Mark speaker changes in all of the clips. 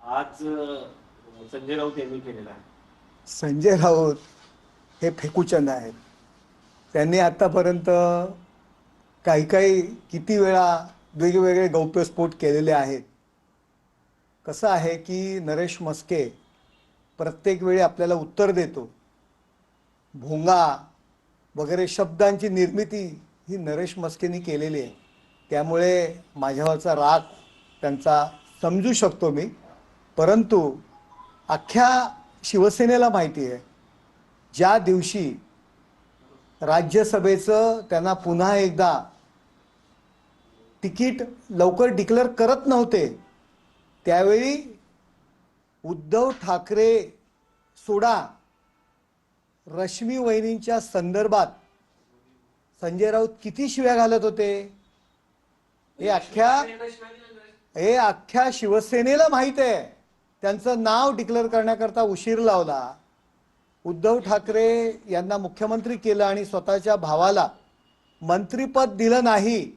Speaker 1: आज संजय राऊत यांनी केलेला आहे.
Speaker 2: संजय राऊत हे फेकूचंद आहेत. त्यांनी आतापर्यंत काही काही किती वेळा वेगवेगळे गौप्यस्फोट केलेले आहेत. कसं आहे की नरेश म्हस्के प्रत्येक वेळी आपल्याला उत्तर देतो. भोंगा वगैरे शब्दांची निर्मिती ही नरेश म्हस्केंनी केलेली आहे. त्यामुळे माझ्यावरचा राग त्यांचा समजू शकतो मी. परंतु अख्ख्या शिवसेनेला माहिती आहे, ज्या दिवशी राज्यसभेचं त्यांना पुन्हा एकदा तिकीट लवकर डिक्लेअर करत नव्हते, त्यावेळी उद्धव ठाकरे सोडा रश्मी वहिनींच्या संदर्भात संजय राऊत किती शिव्या घालत होते हे अख्ख्या शिवसेनेला माहित आहे. त्यांचं नाव डिक्लेअर करण्याकरता उशीर लावला. उद्धव ठाकरे यांना मुख्यमंत्री केलं आणि स्वतःच्या भावाला मंत्रिपद दिलं नाही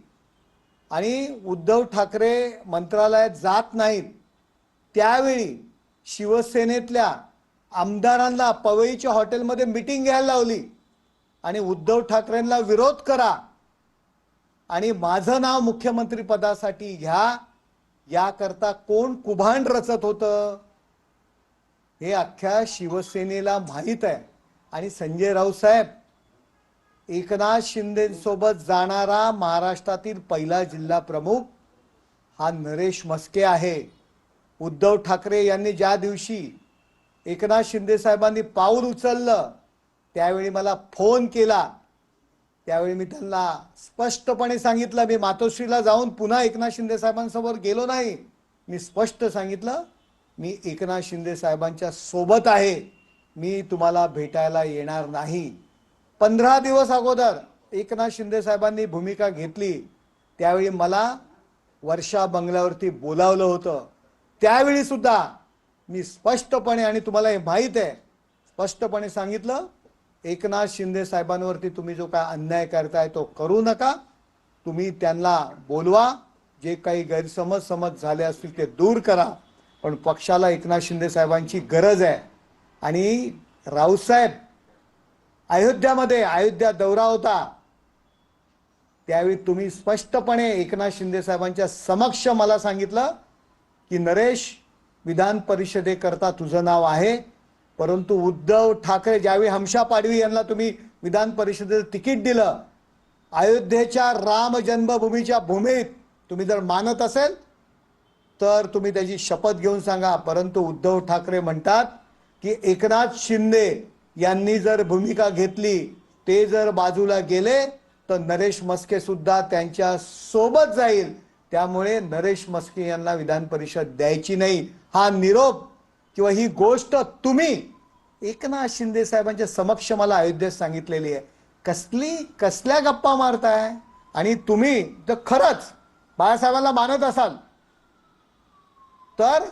Speaker 2: आणि उद्धव ठाकरे मंत्रालयात जात नाहीत. त्यावेळी शिवसेनेतल्या आमदारांना पवईच्या हॉटेलमध्ये मीटिंग घ्यायला लावली आणि उद्धव ठाकरेंना विरोध करा आणि माझं नाव मुख्यमंत्री पदासाठी घ्या याकरता कोण कुभांड रचत होतं हे अख्ख्या शिवसेनेला माहीत आहे. आणि संजय राऊत साहेब एकनाथ शिंदेसोबत जाणारा महाराष्ट्रातील पहिला जिल्हा प्रमुख हा नरेश म्हस्के आहे. उद्धव ठाकरे यांनी ज्या दिवशी एकनाथ शिंदे साहेबांनी पाऊल उचललं त्यावेळी मला फोन केला. त्यावेळी मी त्यांना स्पष्टपणे सांगितलं, मी मातोश्रीला जाऊन पुन्हा एकनाथ शिंदे साहेबांसमोर गेलो नाही. मी स्पष्ट सांगितलं, मी एकनाथ शिंदे साहेबांच्या सोबत आहे, मी तुम्हाला भेटायला येणार नाही. 15 दिवस अगोदर एकनाथ शिंदे साहेबांनी भूमिका घेतली. त्यावेळी मला वर्षा बंगल्यावरती बोलावलं होतं. त्यावेळी सुद्धा मी स्पष्टपणे, आणि तुम्हाला हे माहीत आहे, स्पष्टपणे सांगितलं, एकनाथ शिंदे साहेबांवरती तुम्ही जो काय अन्याय करताय तो करू नका. तुम्ही त्यांना बोलवा, जे काही गैरसमज झाले असतील ते दूर करा, पण पक्षाला एकनाथ शिंदे साहेबांची गरज आहे. आणि राऊतसाहेब अयोध्या दौरा होता, त्यावेळी तुम्ही स्पष्टपणे एकनाथ शिंदे साहेबांच्या समक्ष मला सांगितलं की नरेश, विधान परिषदेकरता तुझं नाव आहे, परंतु उद्धव ठाकरे ज्यावेळी हमशा पाडवी यांना तुम्ही विधान परिषदेचं तिकीट दिलं, अयोध्येच्या राम जन्मभूमीच्या भूमीत तुम्ही जर मानत असेल तर तुम्ही त्याची शपथ घेऊन सांगा. परंतु उद्धव ठाकरे म्हणतात की एकनाथ शिंदे यांनी जर भूमिका घेतली, ते जर बाजूला गेले तर नरेश म्हस्के सुद्धा त्यांच्या सोबत जाईल. त्यामुळे नरेश म्हस्के यांना विधान परिषद द्यायची नाही. हा निरोप किंवा ही गोष्ट तुम्ही एकनाथ शिंदे साहेबांच्या समक्ष मला अयोध्येत सांगितलेली आहे. कसल्या गप्पा मारताय? आणि तुम्ही तर खरंच बाळासाहेबांना मानत असाल तर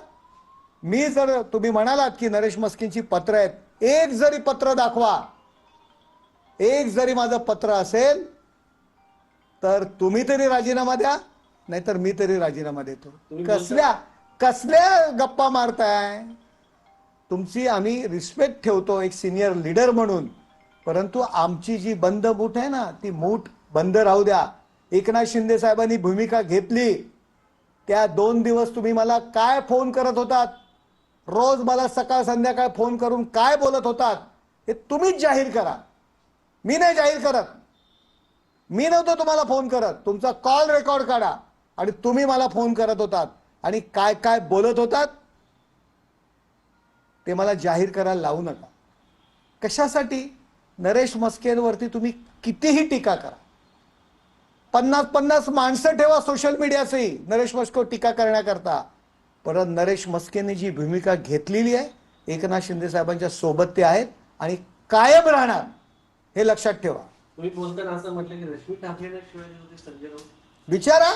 Speaker 2: मी जर, तुम्ही म्हणालात की नरेश म्हस्केंची पत्र आहेत, एक जरी पत्र दाखवा, एक जरी माझं पत्र असेल तर तुम्ही तरी राजीनामा द्या, नाहीतर मी तरी राजीनामा देतो. कसल्या गप्पा मारताय? तुमची आम्ही रिस्पेक्ट ठेवतो एक सिनियर लीडर म्हणून, परंतु आमची जी बंद मूठ आहे ना, ती मूठ बंद राहू द्या. एकनाथ शिंदे साहेबांनी भूमिका घेतली त्या 2 दिवस तुम्ही मला काय फोन करत होतात, रोज मला सकाळ संध्याकाळ फोन करून काय बोलत होतात हे तुम्हीच जाहीर करा. मी नाही जाहीर करत. मी नव्हतो तुम्हाला फोन करत. तुमचा कॉल रेकॉर्ड काढा आणि तुम्ही मला फोन करत होतात आणि काय काय बोलत होतात ते मला जाहीर करायला लावू नका. कशासाठी? नरेश म्हस्केंवरती तुम्ही कितीही टीका करा, 50-50 माणसं ठेवा सोशल मीडियाची नरेश म्हस्के टीका करण्याकरता, परंतु नरेश म्हस्केंनी जी भूमिका घेतलेली आहे, एकनाथ शिंदे साहेबांच्या सोबत ते आहेत आणि कायम राहणार, हे लक्षात ठेवा.
Speaker 1: तुम्ही बोलताना असं म्हटलं की रश्मी ठाकरेंना शिवाय होते संजय राऊत.
Speaker 2: विचारा,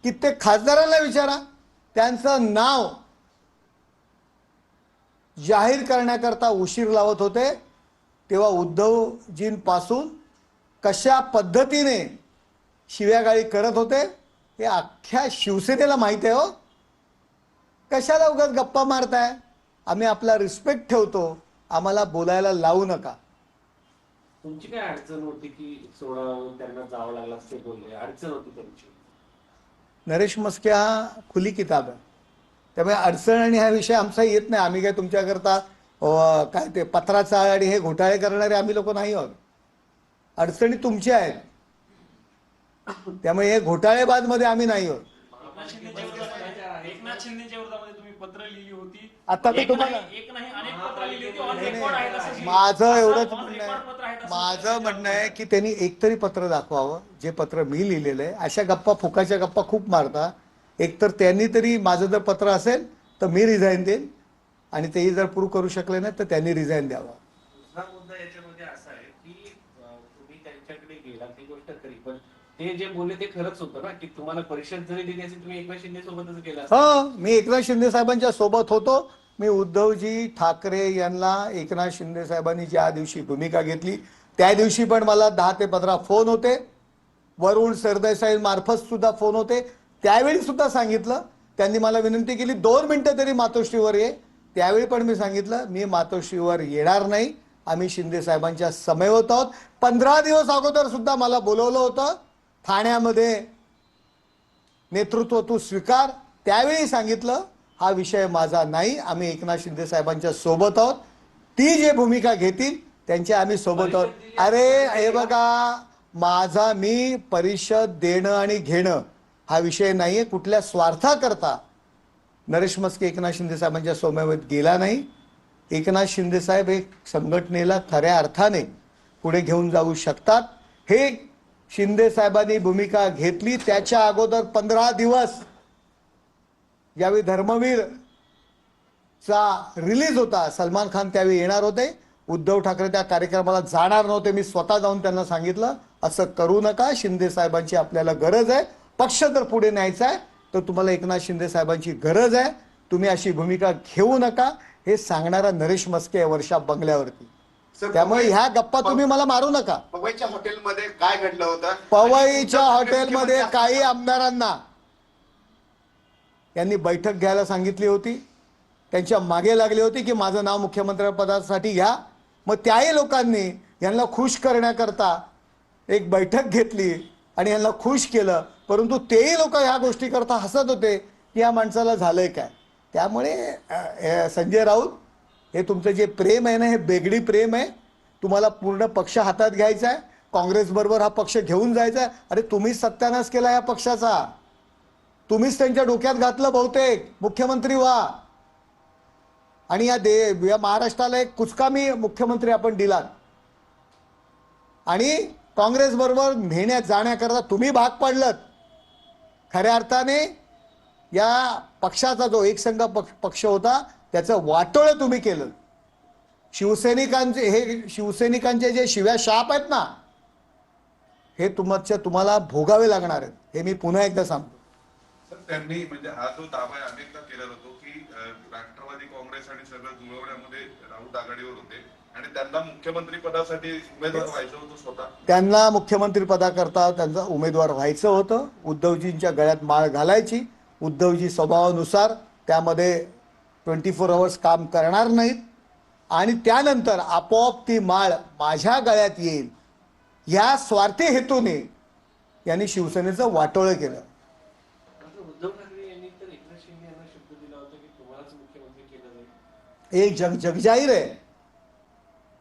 Speaker 2: कित्येक खासदारांना विचारा, त्यांचं नाव जाहीर करण्याकरता उशीर लावत होते तेव्हा उद्धवजींपासून कशा पद्धतीने शिव्यागाळी करत होते हे अख्ख्या शिवसेनेला माहिती आहे. हो, कशाला उगाच गप्पा मारताय? आम्ही आपला रिस्पेक्ट ठेवतो, आम्हाला बोलायला लावू नका.
Speaker 1: तुमची काय अडचण होती की सोडावं त्यांना जावं लागलं असते बोलले? अडचण होती त्यांची?
Speaker 2: नरेश मस्के हा खुली किताब आहे, त्यामुळे अडचण आणि हा विषय आमचा येत नाही. आम्ही काय तुमच्याकरता काय ते पत्राचा आणि हे घोटाळे करणारे आम्ही लोक नाही आहोत. अडचणी तुमच्या आहेत, त्यामुळे हे घोटाळेबाज मध्ये आम्ही नाही आहोत.
Speaker 3: एकनाथ शिंदेच्या विरोधामध्ये तुम्ही पत्र लिहिली होती.
Speaker 2: आता मी तुम्हाला
Speaker 3: एक नाही अनेक पत्र लिहिली होती. ऑन रेकॉर्ड आहेत असं
Speaker 2: माझं एवढंच
Speaker 3: on
Speaker 2: म्हणणं
Speaker 3: record पत्र आहेत
Speaker 2: आहे,
Speaker 3: असं
Speaker 2: माझं म्हणणं आहे की त्यांनी एकतरी पत्र दाखवावं, जे पत्र मी लिहिलेलं आहे. अशा गप्पा फुकाच्या गप्पा खूप मारता. एकतर त्यांनी तरी माझं जर पत्र असेल तर मी रिझाईन देईन, आणि तेही जर प्रूव्ह करू शकले नाही तर त्यांनी रिझाईन द्यावं.
Speaker 1: दुसरा मुद्दा याच्यामध्ये असा आहे की तुम्ही त्यांच्याकडे गेला ती गोष्ट खरी, पण ते जे बोलले ते खरंच होतं ना की तुम्हाला परिषद जरी दिली असेल तुम्ही एकनाथ शिंदे सोबतच गेला असता.
Speaker 2: हो, मी एकनाथ शिंदे साहेबांच्या सोबत होतो. मी उद्धवजी ठाकरे यांना एकनाथ शिंदे साहेबांनी ज्या दिवशी भूमिका घेतली त्या दिवशी पण मला 10 ते 15 फोन होते, वरुण सरदेसाई मार्फत सुद्धा फोन होते. त्यावेळी सुद्धा सांगितलं, त्यांनी मला विनंती केली 2 मिनिटं तरी मातोश्रीवर ये. त्यावेळी पण मी सांगितलं मी मातोश्रीवर येणार नाही, आम्ही शिंदे साहेबांच्या समवेत आहोत. 15 दिवस अगोदर सुद्धा मला बोलवलं होतं ठाण्यामध्ये, नेतृत्व तू स्वीकार. त्यावेळी सांगितलं हा विषय माझा नाही, आम्ही एकनाथ शिंदे साहेबांच्या सोबत आहोत, ती जे भूमिका घेतील त्यांच्या आम्ही सोबत आहोत. अरे हे बघा, माझा मी परिषद देणं आणि घेणं हा विषय नाहीये. कुठल्या स्वार्थाकरता नरेश मस्के एकनाथ शिंदे साहेबांच्या समवेत गेला नाही. एकनाथ शिंदे साहेब एक संघटनेला खऱ्या अर्थाने पुढे घेऊन जाऊ शकतात. हे शिंदे साहेबांनी भूमिका घेतली त्याच्या अगोदर 15 दिवस ज्यावेळी धर्मवीर चा रिलीज होता, सलमान खान त्यावेळी येणार होते, उद्धव ठाकरे त्या कार्यक्रमाला जाणार नव्हते. मी स्वतः जाऊन त्यांना सांगितलं असं करू नका, शिंदे साहेबांची आपल्याला गरज आहे, पक्ष जर पुढे न्यायचा आहे तर तुम्हाला एकनाथ शिंदे साहेबांची गरज आहे, तुम्ही अशी भूमिका घेऊ नका. हे सांगणारा नरेश मस्के वर्षा बंगल्यावरती. त्यामुळे ह्या गप्पा तुम्ही मला मारू नका.
Speaker 4: पवईच्या हॉटेलमध्ये काय घडलं होतं?
Speaker 2: पवईच्या हॉटेलमध्ये काही आमदारांना यांनी बैठक घ्यायला सांगितली होती, त्यांच्या मागे लागली होती की माझं नाव मुख्यमंत्रीपदासाठी घ्या. मग त्याही लोकांनी यांना खुश करण्याकरता एक बैठक घेतली आणि यांना खुश केलं, परंतु तेही लोक ह्या गोष्टी करता हसत होते की या माणसाला झालंय काय. त्यामुळे संजय राऊत, हे तुमचं जे प्रेम आहे ना, हे बेगडी प्रेम आहे. तुम्हाला पूर्ण पक्ष हातात घ्यायचा आहे, काँग्रेसबरोबर हा पक्ष घेऊन जायचा आहे. अरे तुम्हीच सत्यानाश केला या पक्षाचा, तुम्हीच त्यांच्या डोक्यात घातलं बहुतेक मुख्यमंत्री व्हा, आणि या महाराष्ट्राला एक कुचकामी मुख्यमंत्री आपण दिलात, आणि काँग्रेस बरोबर नेण्यात जाण्याकरता तुम्ही भाग पडलत. खऱ्या अर्थाने या पक्षाचा जो एकसंघ पक्ष होता त्याचं वाटोळं तुम्ही केलं. शिवसैनिकांचे जे शिव्या शाप आहेत ना, हे तुम्हाला भोगावे लागणार आहेत, हे मी पुन्हा एकदा सांगतो.
Speaker 5: सर, त्यांनी म्हणजे हा जो दावा आहे अनेकदा केला जातो की राष्ट्रवादी काँग्रेस आणि सगळं जुळवण्यामध्ये राऊत आघाडीवर होते आणि त्यांना मुख्यमंत्री पदासाठी उमेदवार व्हायचं होतं स्वतः.
Speaker 2: त्यांना मुख्यमंत्री पदाकरता त्यांचा उमेदवार व्हायचं होतं. उद्धवजींच्या गळ्यात माळ घालायची. उद्धवजी स्वभावानुसार त्यामध्ये 24 आवर्स काम करणार नाहीत, आणि त्यानंतर आपोआप ती माळ माझ्या गळ्यात येईल या स्वार्थी हेतूने यांनी शिवसेनेचं वाटोळं केलं.
Speaker 1: उद्धव ठाकरे यांनी तर एकनाथ शिंदे यांना शब्द दिला होता की तुम्हालाच मुख्यमंत्री केलं जाईल.
Speaker 2: एक जगजाहीर आहे.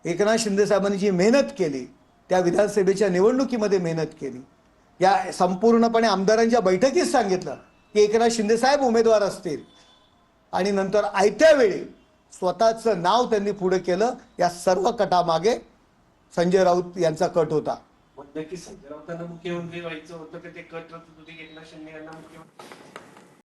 Speaker 2: एकनाथ शिंदे साहेबांनी जी मेहनत केली, त्या विधानसभेच्या निवडणुकीमध्ये मेहनत केली, या संपूर्णपणे आमदारांच्या बैठकीत सांगितलं की एकनाथ शिंदे साहेब उमेदवार असतील, आणि नंतर आयत्या वेळी स्वतःचं नाव त्यांनी पुढे केलं. या सर्व कटामागे संजय राऊत यांचा कट होता.
Speaker 1: नक्की संजय राऊतांना मुख्यमंत्री व्हायचं होतं का ते कट होते एकनाथ शिंदे यांना मुख्यमंत्री?